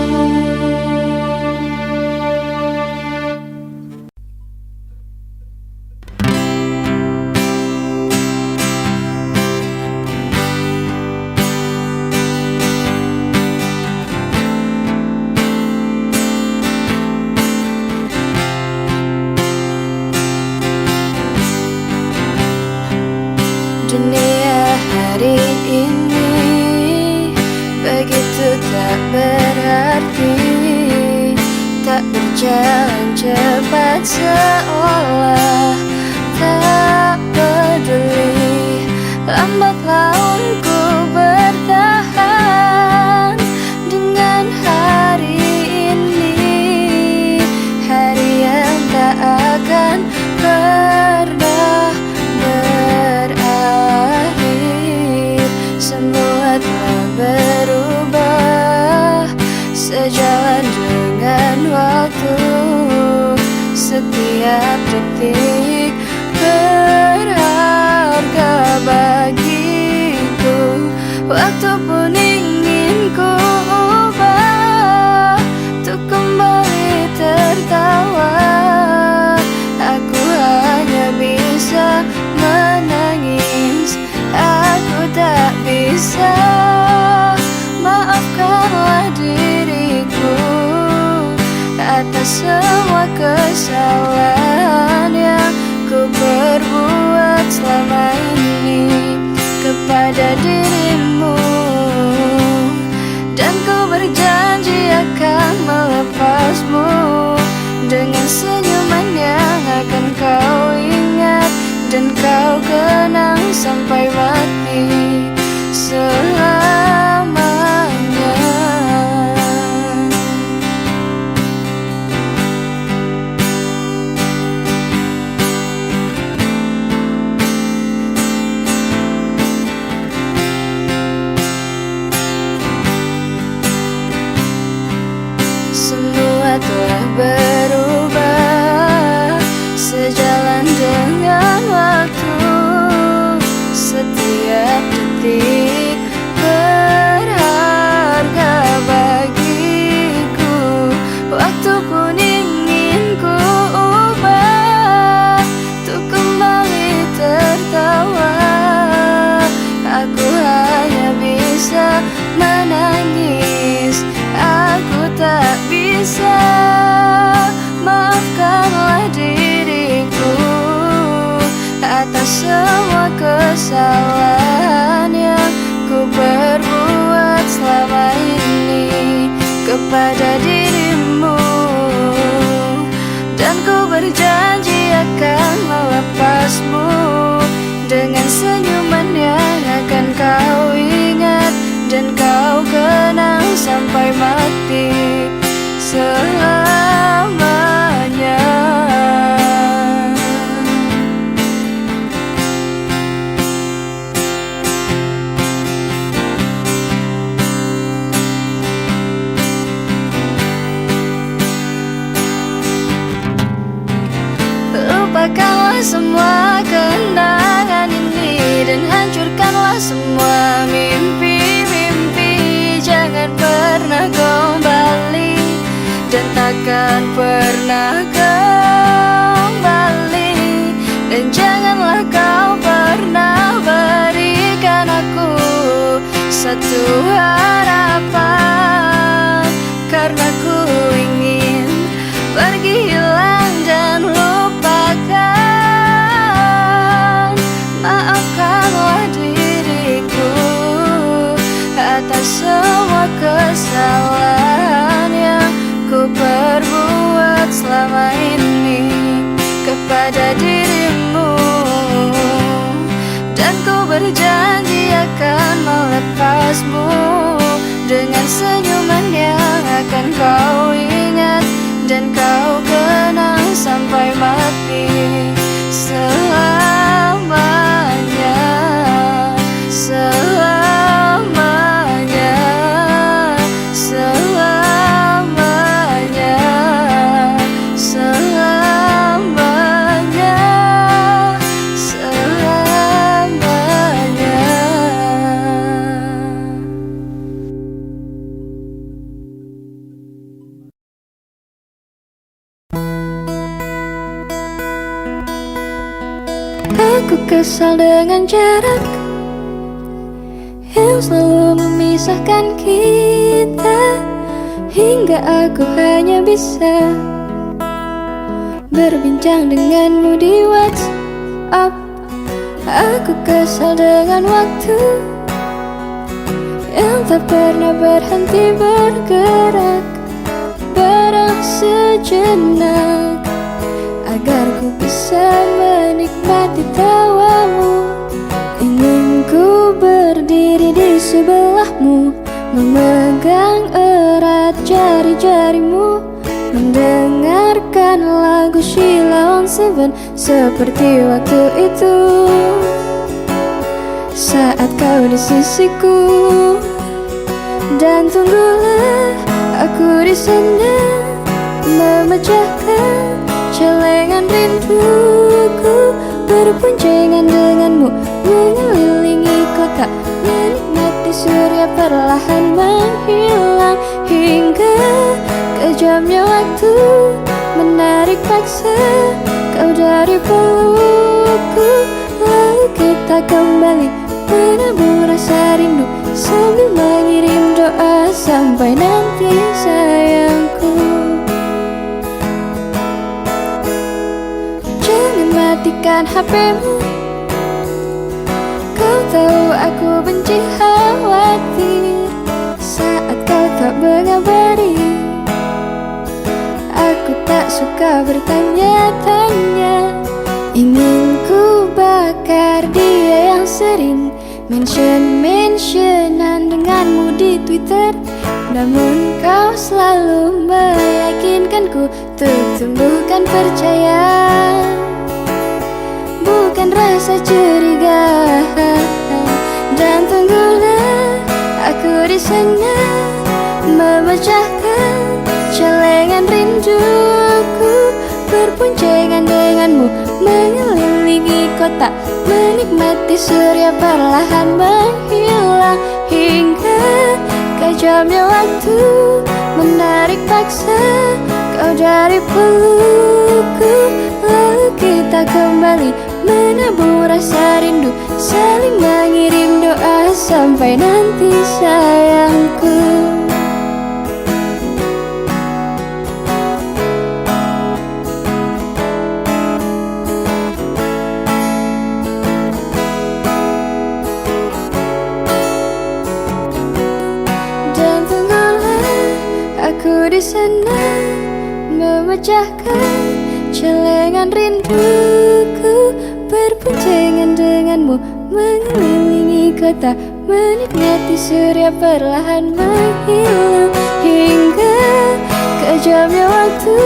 Dunia hari ini begitu tak berarti, tak berjalan cepat seolah tak peduli. Lambat laun ku bertahan dengan hari ini, hari yang tak akan pernah berakhir. Semua telah berubah sejalan dengan waktu. Setiap detik berharga bagiku. Waktu pun ingin ku ubah untuk kembali tertawa. Aku hanya bisa menangis, aku tak bisa. Maafkanlah diriku atas semua kesalahan yang ku perbuat selama ini kepada dirimu. Dan ku berjanji akan melepasmu dengan senyuman yang akan kau ingat dan kau kenang sampai mati selamanya. Semua telah berubah sejalan dengan setiap detik berharga bagiku. Waktu pun ingin ku ubah untuk kembali tertawa. Aku hanya bisa menangis, aku tak bisa. Maafkanlah diriku atas semua kesalahan yang ku perbuat selama ini kepada dirimu. Dan ku berjanji akan melepasmu dengan senyuman yang akan kau ingat dan kau kenang sampai mati selamanya. Lupakanlah semua kenangan ini dan hancurkanlah semua mimpi-mimpi. Jangan pernah kembali dan takkan pernah kembali. Dan janganlah kau pernah berikan aku satu harapan, karena ku ingin pergi hilang dan lupakan. Maafkanlah diriku atas semua kesalahan yang ku perbuat selama ini kepada dirimu. Dan ku berjanji akan melepasmu dengan senyuman yang akan kau ingat dan kau kenang sampai mati selamanya, selamanya, selamanya, selamanya, selamanya. Aku kesal dengan jarak yang selalu memisahkan kita, hingga aku hanya bisa berbincang denganmu di WhatsApp. Aku kesal dengan waktu yang tak pernah berhenti bergerak barang sejenak, agar ku bisa menikmati tawamu. Ingin ku berdiri di sebelahmu, memegang erat jari-jarimu, mendengarkan lagu Sheila on 7 seperti waktu itu, saat kau di sisiku. Dan tunggulah aku di sana, memecahkan celengan rinduku, berboncengan denganmu, mengelilingi kota, menikmati surya perlahan menghilang, hingga kejamnya waktu menarik paksa kau dari pelukku. Lalu kita kembali menabur rasa rindu sambil mengirim doa sampai nanti sayangku. Matikan HP-mu, kau tahu aku benci khawatir saat kau tak mengabari. Aku tak suka bertanya-tanya, ingin ku bakar dia yang sering mention-mentionan denganmu di Twitter. Namun kau selalu meyakinkanku untuk tumbuhkan percaya, bukan rasa curiga. Dan tunggulah aku di sana, memecahkan celengan rinduku, berboncengan denganmu, mengelilingi mengelilingi kota, menikmati surya perlahan menghilang, hingga kejamnya waktu menarik paksa kau dari pelukku. Lalu kita kembali menabung rasa rindu, saling mengirim doa sampai nanti sayangku. Dan tunggulah aku di sana, memecahkan celengan rinduku, berboncengan denganmu mengelilingi kota, menikmati surya perlahan menghilang, hingga kejamnya waktu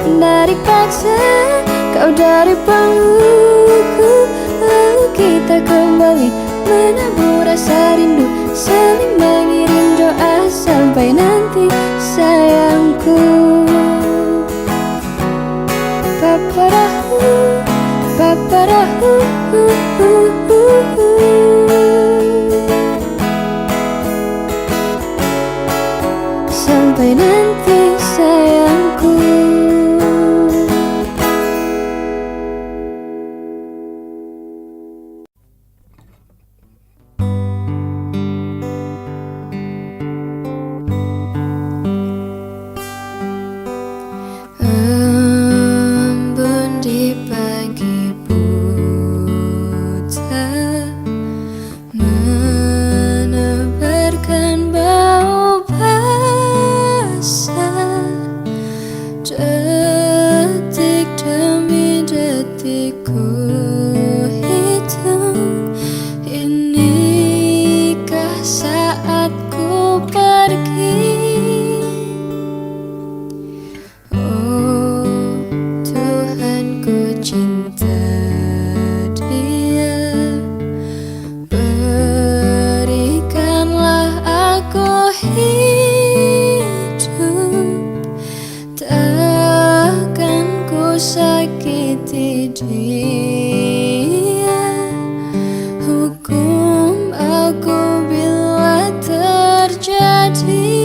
menarik paksa kau dari pelukku. Lalu kita kembali menabung rasa rindu, saling mengirim doa sampai nanti sayangku. Paparahu, paparahu, sampai nanti sayangku. Embun di pagi buta, menebarkan bau basah. Detik demi detik ku hitung, inikah saatku pergi? Oh Tuhan, ku cinta dia, berikanlah aku hidup, takkan ku sakiti dia. Hukum aku bila terjadi.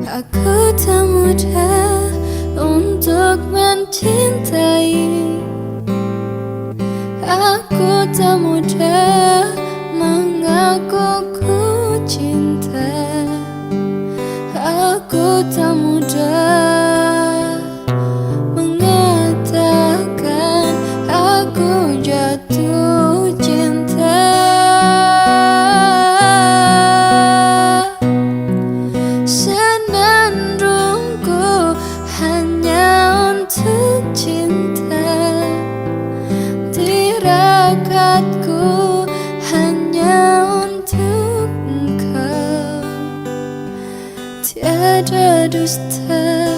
Aku tak mudah untuk mencintai, aku tak mudah mengaku ku cinta, aku tak mudah mengatakan aku jatuh cinta. Senandungku hanya untuk cinta, tirakatku hanya untuk engkau. Tiada dusta,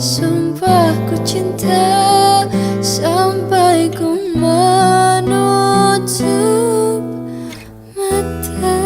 sumpah ku cinta sampai ku menutup mata.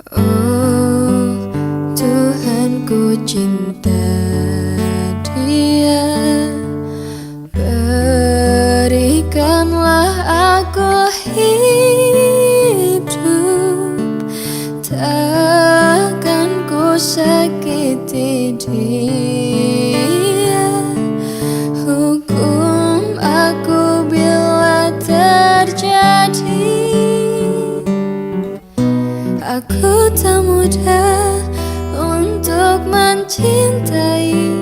Oh Tuhan, ku cinta dia, berikanlah aku hidup, takkan ku sakiti dia. Hukum aku bila terjadi. Aku tak mudah untuk mencintai,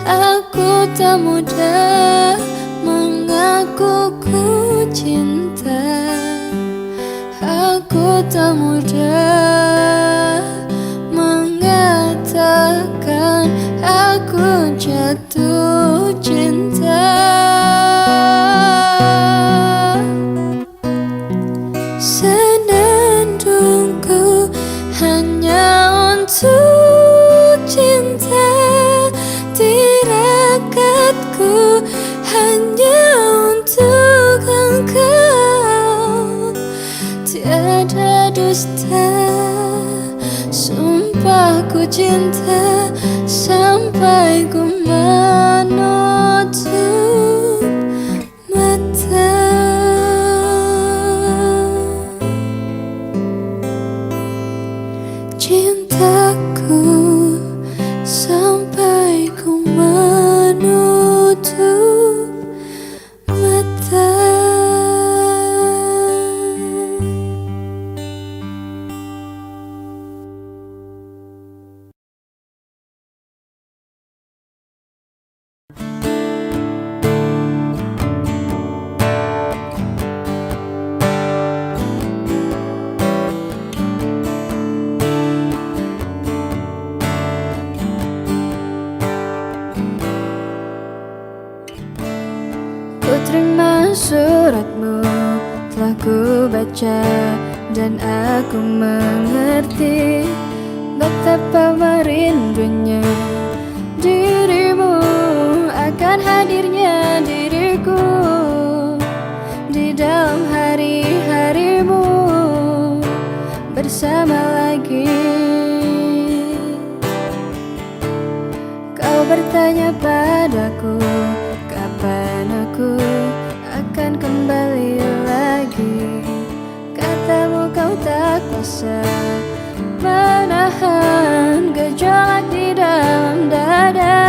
aku tak mudah mengaku ku cinta, aku tak mudah mengatakan aku dusta, sumpah ku cinta sampai ku menutup mata. Cintaku sampai ku menutup mata. Ku terima suratmu, telah ku baca dan aku mengerti betapa merindunya dirimu, akan hadirnya diriku di dalam hari-harimu bersama lagi. Kau bertanya padaku, kapan aku akan kembali lagi? Katamu kau tak kuasa menahan gejolak di dalam dada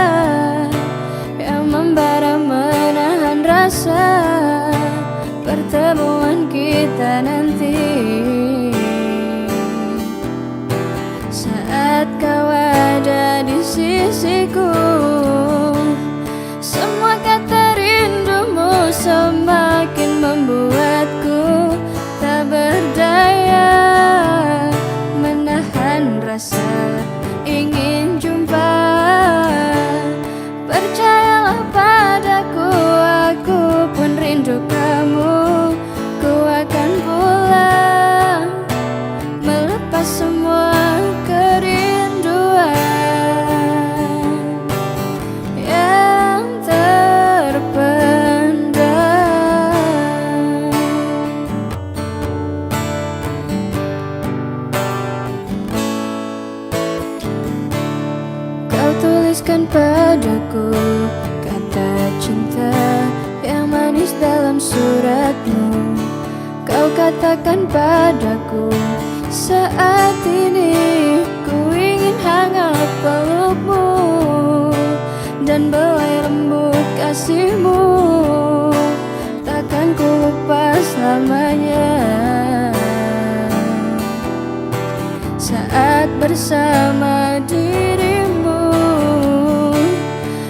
yang membara menahan rasa pertemuan kita nanti. Saat kau ada di sisiku, semua kata rindumu semakin membuatku tak berdaya menahan rasa ingin jumpa. Percayalah padaku, aku pun rindu kamu. Ku akan pulang melepas semua kerinduan yang terpendam. Kau tuliskan padaku kata cinta yang manis dalam suratmu. Kau katakan padaku, saat ini ku ingin hangat pelukmu dan belai lembut kasihmu. Takkan ku lupa selamanya. Saat bersama dirimu,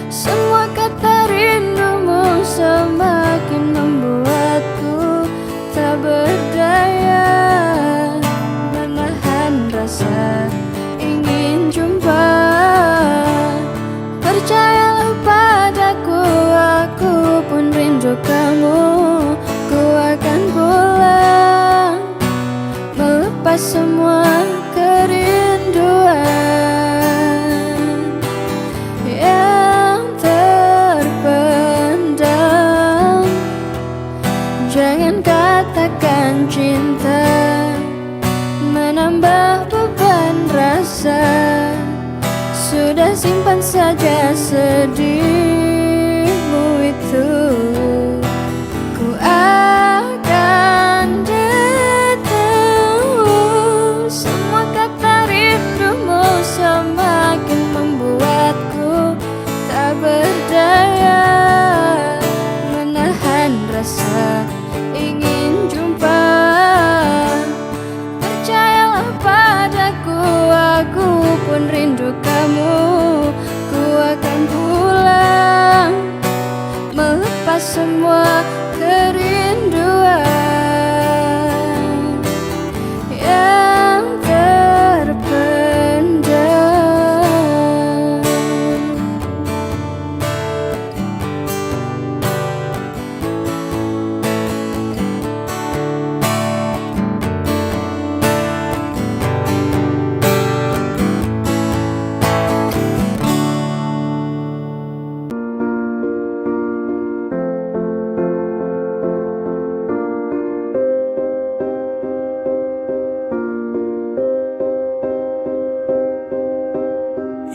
semua kata rindumu semakin membuatku tak berdaya menahan rasa ingin jumpa. Percayalah padaku, aku pun rindu kamu. Ku akan pulang melepas semua kerinduan yang terpendam. Jangan katakan cinta menambah beban rasa. Sudah simpan saja sedihmu itu. Ku akan datang. Semua kata rindumu semakin membuatku tak berdaya menahan rasa ingin jumpa. Percayalah padaku, aku pun rindu kamu. Ku akan pulang melepas semua kerinduan yang terpendam.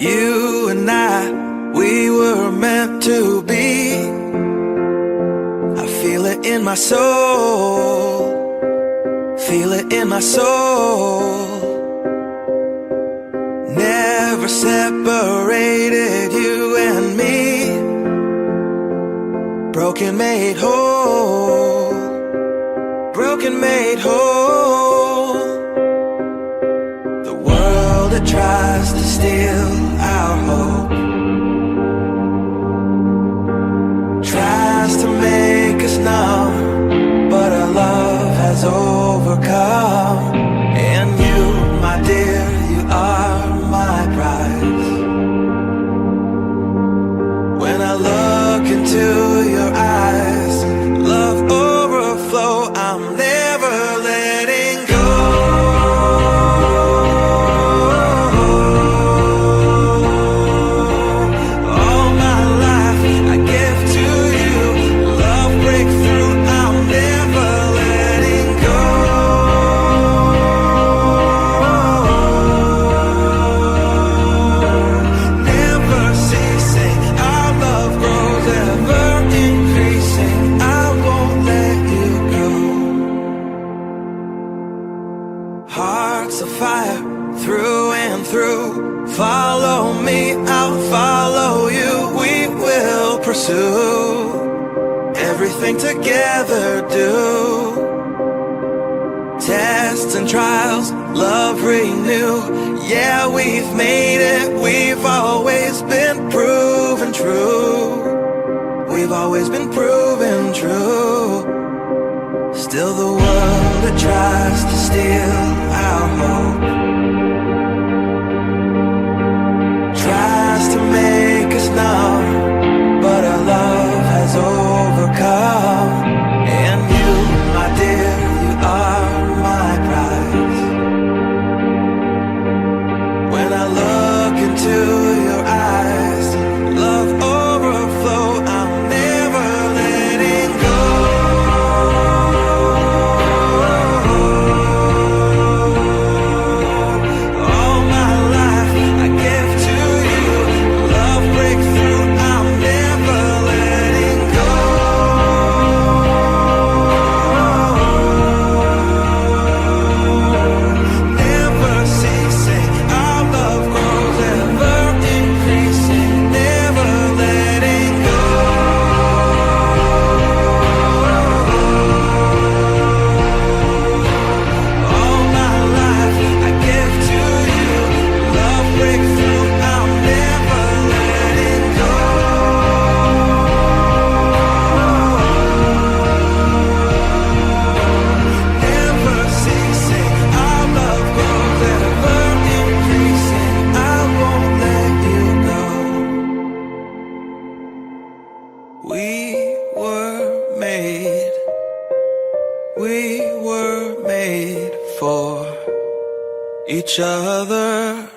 You and I, we were meant to be. I feel it in my soul, feel it in my soul. Never separated, you and me. Broken made whole, broken made whole. The world that tries to steal our hope tries to make us numb, but our love has overcome. And you, my dear, you are my prize. When I look into your eyes, love overflow, I'm never letting go. All my life I give to you, love breakthrough, I'm never letting go. Never ceasing, our love grows, ever increasing, I won't let you go. Hearts of fire, through and through. Follow me, I'll follow you. We will pursue everything together, do. Tests and trials, love renew. Yeah, we've made it, we've always been proven true. We've always been proven true. Still the world that tries to steal our hope tries to make us numb, but our love has overcome. And you, my dear, you are my prize. When I look into your eyes, love overflow, I'm never letting go. All my life I give to you, love breakthrough, I'm never letting go. Never ceasing, our love grows, ever increasing, never letting go. All my life I give to you, love breakthrough, I'm never letting go. Never ceasing, our love grows, ever increasing, I won't let you go. We were made for each other.